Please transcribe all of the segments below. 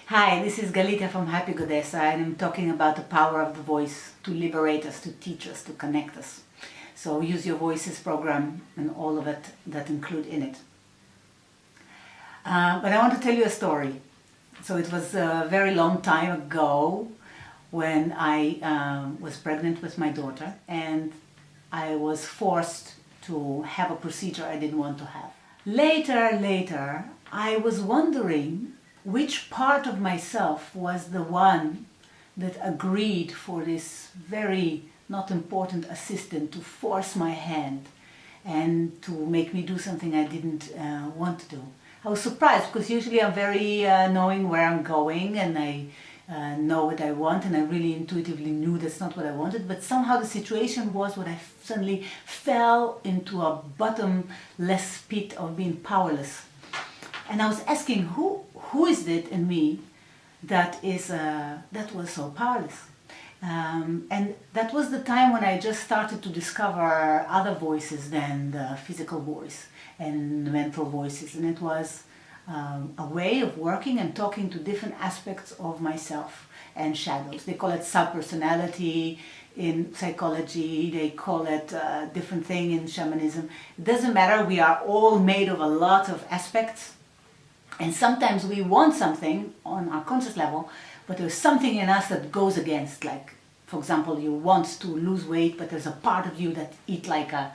Hi, this is Galitta from Happy Goddessa, and I'm talking about the power of the voice to liberate us, to teach us, to connect us. So use your voices program and all of it that include in it. But I want to tell you a story. So it was a very long time ago when I was pregnant with my daughter, and I was forced to have a procedure I didn't want to have. Later, I was wondering which part of myself was the one that agreed for this very not important assistant to force my hand and to make me do something I didn't want to do. I was surprised because usually I'm very knowing where I'm going, and I know what I want, and I really intuitively knew that's not what I wanted, but somehow the situation was what I suddenly fell into a bottomless pit of being powerless. And I was asking, who is it in me that was so powerless? And that was the time when I just started to discover other voices than the physical voice and the mental voices. And it was a way of working and talking to different aspects of myself and shadows. They call it subpersonality in psychology, they call it a different thing in shamanism. It doesn't matter, we are all made of a lot of aspects. And sometimes we want something on our conscious level, but there's something in us that goes against. Like, for example, you want to lose weight, but there's a part of you that eats like a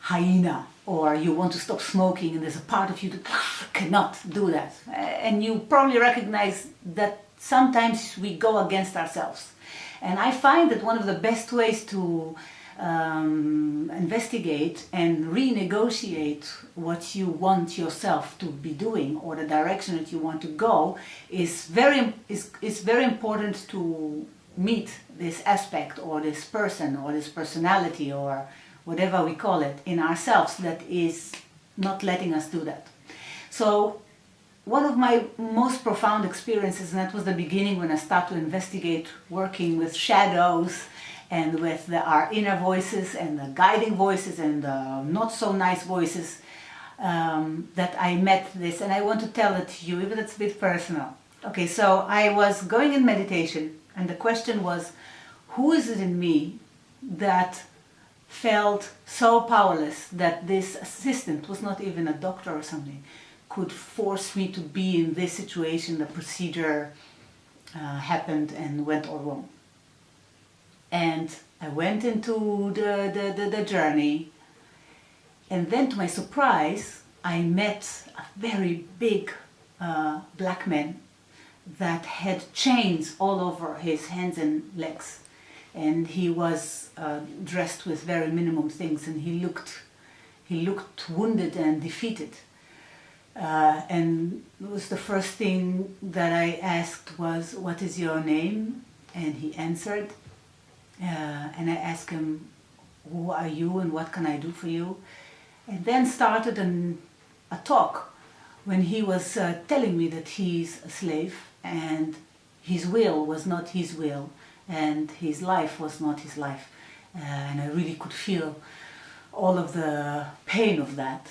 hyena. Or you want to stop smoking, and there's a part of you that cannot do that. And you probably recognize that sometimes we go against ourselves. And I find that one of the best ways to investigate and renegotiate what you want yourself to be doing, or the direction that you want to go, is very important to meet this aspect or this person or this personality or whatever we call it in ourselves that is not letting us do that. So one of my most profound experiences, and that was the beginning when I started to investigate working with shadows and with our inner voices and the guiding voices and the not so nice voices, that I met this, and I want to tell it to you, even though it's a bit personal. Okay, so I was going in meditation, and the question was, who is it in me that felt so powerless that this assistant, was not even a doctor or something, could force me to be in this situation? The procedure happened and went all wrong. And I went into the journey, and then to my surprise I met a very big black man that had chains all over his hands and legs, and he was dressed with very minimum things, and he looked wounded and defeated. And it was the first thing that I asked was, "What is your name?" And he answered. And I asked him, "Who are you and what can I do for you?" And then started a talk when he was telling me that he's a slave, and his will was not his will, and his life was not his life. And I really could feel all of the pain of that.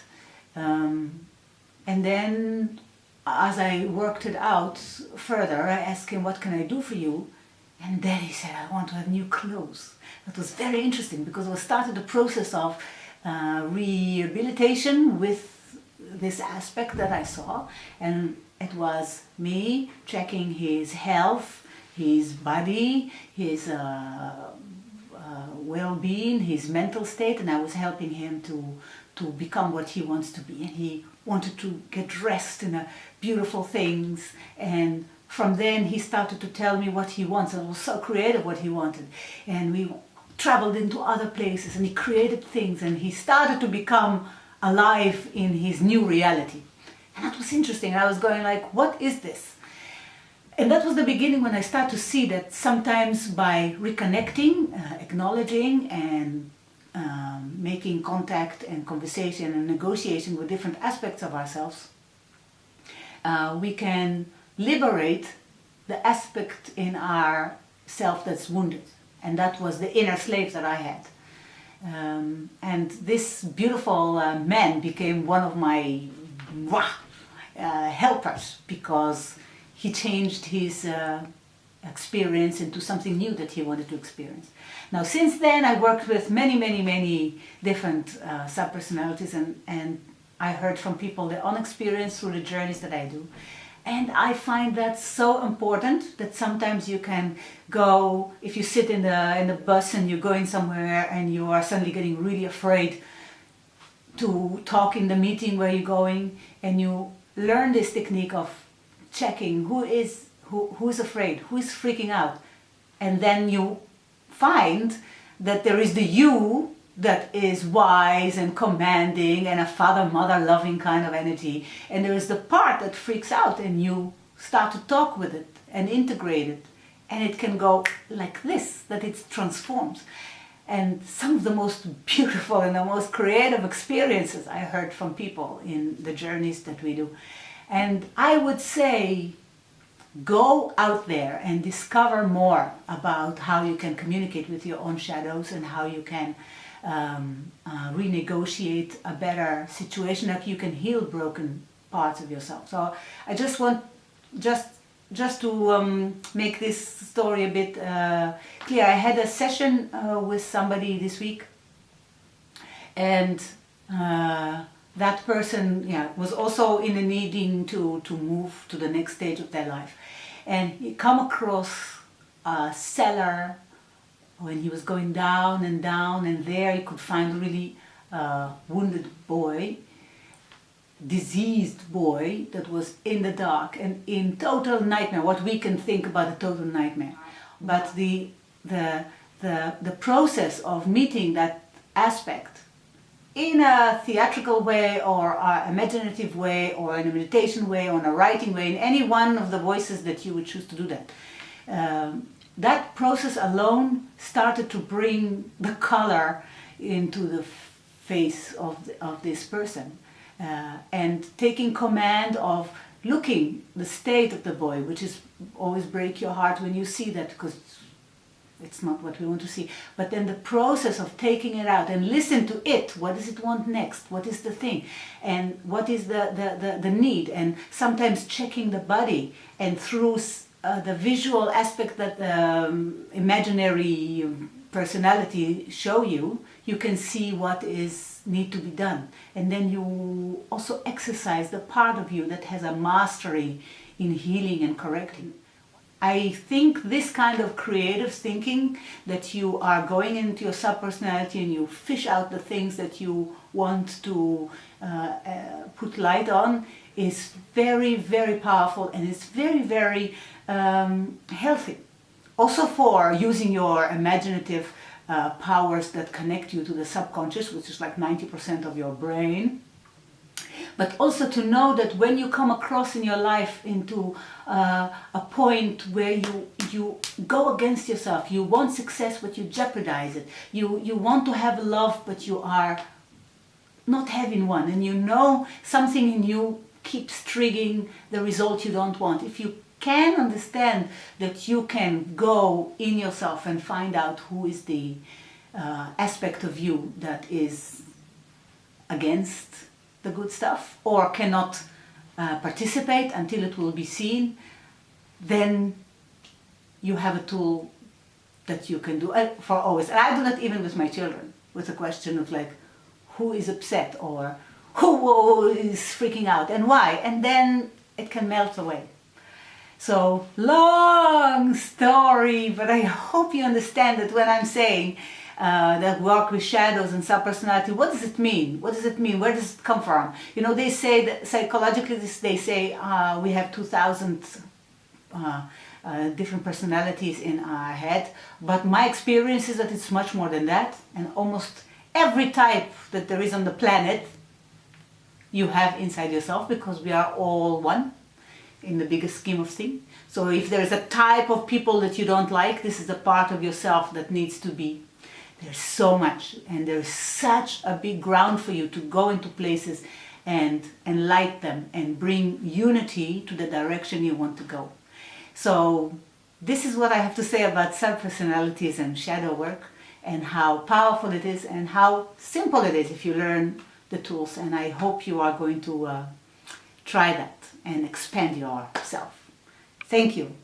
And then as I worked it out further, I asked him, "What can I do for you?" And then he said, "I want to have new clothes." That was very interesting, because I started the process of rehabilitation with this aspect that I saw. And it was me checking his health, his body, his well-being, his mental state, and I was helping him to become what he wants to be. And he wanted to get dressed in beautiful things, and from then he started to tell me what he wants, and it was so creative what he wanted. And we traveled into other places, and he created things, and he started to become alive in his new reality. And that was interesting. I was going like, what is this? And that was the beginning when I started to see that sometimes by reconnecting, acknowledging, and making contact and conversation and negotiation with different aspects of ourselves, we can liberate the aspect in our self that's wounded. And that was the inner slave that I had. And this beautiful man became one of my helpers, because he changed his experience into something new that he wanted to experience. Now, since then, I worked with many different subpersonalities, and I heard from people their own experience through the journeys that I do. And I find that so important that sometimes you can go, if you sit in the bus and you're going somewhere and you are suddenly getting really afraid to talk in the meeting where you're going, and you learn this technique of checking who's afraid, who's freaking out, and then you find that there is the you that is wise and commanding and a father mother loving kind of energy, and there is the part that freaks out, and you start to talk with it and integrate it, and it can go like this, that it transforms. And some of the most beautiful and the most creative experiences I heard from people in the journeys that we do. And I would say, go out there and discover more about how you can communicate with your own shadows and how you can renegotiate a better situation, that you can heal broken parts of yourself. So I just want just to make this story a bit clear. I had a session with somebody this week, and that person was also in the needing to move to the next stage of their life. And he come across a cellar when he was going down, and there he could find a really wounded boy, diseased boy that was in the dark and in total nightmare, what we can think about a total nightmare. But the process of meeting that aspect in a theatrical way or a imaginative way or in a meditation way or in a writing way, in any one of the voices that you would choose to do that, that process alone started to bring the color into the face of this person, and taking command of looking the state of the boy, which is always break your heart when you see that, because it's not what we want to see. But then the process of taking it out and listen to it. What does it want next? What is the thing? And what is the need? And sometimes checking the body, and through the visual aspect that the imaginary personality show you, you can see what is need to be done. And then you also exercise the part of you that has a mastery in healing and correcting. I think this kind of creative thinking, that you are going into your subpersonality and you fish out the things that you want to put light on, is very, very powerful, and it's very, very healthy. Also for using your imaginative powers that connect you to the subconscious, which is like 90% of your brain. But also to know that when you come across in your life into a point where you go against yourself, you want success but you jeopardize it, you want to have love but you are not having one, and you know something in you keeps triggering the result you don't want. If you can understand that you can go in yourself and find out who is the aspect of you that is against the good stuff or cannot participate until it will be seen, then you have a tool that you can do for always. And I do that even with my children, with the question of like, who is upset or who is freaking out and why, and then it can melt away. So long story, but I hope you understand that when I'm saying that work with shadows and subpersonality, what does it mean? What does it mean? Where does it come from? You know, they say that psychologically, they say we have 2,000 different personalities in our head, but my experience is that it's much more than that, and almost every type that there is on the planet you have inside yourself, because we are all one in the biggest scheme of things. So if there is a type of people that you don't like, this is a part of yourself that needs to be. There's so much, and there's such a big ground for you to go into places and enlighten them and bring unity to the direction you want to go. So this is what I have to say about subpersonalities and shadow work, and how powerful it is and how simple it is if you learn the tools. And I hope you are going to try that and expand yourself. Thank you.